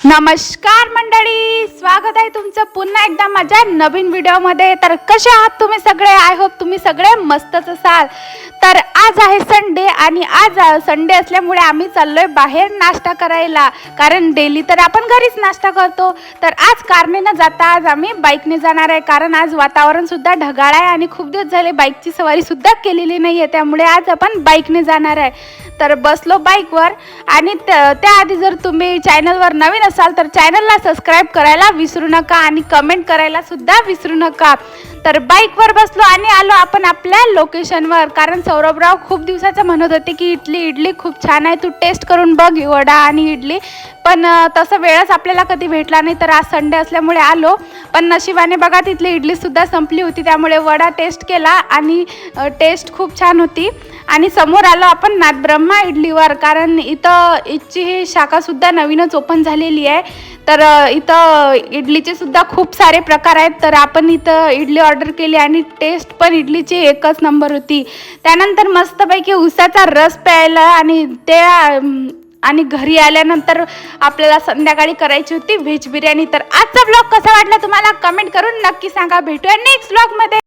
नमस्कार मंडळी, स्वागत आहे तुमचं पुन्हा एकदा माझ्या नवीन व्हिडिओमध्ये। तर कसे आहात तुम्ही सगळे? आय होप तुम्ही सगळे मस्तच असाल। तर आज आहे संडे आणि आज संडे असल्यामुळे आम्ही चाललोय बाहेर नाश्ता करायला, कारण डेली तर आपण घरीच नाश्ता करतो। तर आज कारने न जाता आज आम्ही बाईकने जाणार आहे, कारण आज वातावरण सुद्धा ढगाळ आहे आणि खूप दिवस झाले बाईकची सवारी सुद्धा केलेली नाही आहे, त्यामुळे आज आपण बाईकने जाणार आहे। तर बसलो बाईकवर आणि त्याआधी जर तुम्ही चॅनलवर नवीन असाल तर चॅनलला सबस्क्राईब करायला विसरू नका आणि कमेंट करायला सुद्धा विसरू नका। तर बाईकवर बसलो आणि आलो आपण आपल्या लोकेशनवर, कारण सौरभराव खूप दिवसाचं म्हणत होते की इडली खूप छान आहे, तू टेस्ट करून बघ वडा आणि इडली। पण तसं वेळच आपल्याला कधी भेटला नाही, तर आज संडे असल्यामुळे आलो। पण नशिबाने बघा तिथली इडलीसुद्धा संपली होती, त्यामुळे वडा टेस्ट केला आणि टेस्ट खूप छान होती। आणि समोर आलो आपण नाथब्रह्मा इडलीवर, कारण इथं इथची ही शाखासुद्धा नवीनच ओपन झालेली आहे। तर इथं इडलीचे सुद्धा खूप सारे प्रकार आहेत। तर आपण इथं इडली ऑर्डर केली आणि टेस्ट पण इडलीची एकच नंबर होती। त्यानंतर मस्तपैकी उसाचा रस प्यायला आणि घरी आल्यानंतर आपल्याला संध्याकाळी करायची होती व्हेज बिर्याणी। तर आजचा ब्लॉग कसा वाटला तुम्हाला कमेंट करून नक्की सांगा। भेटूया नेक्स्ट ब्लॉगमध्ये।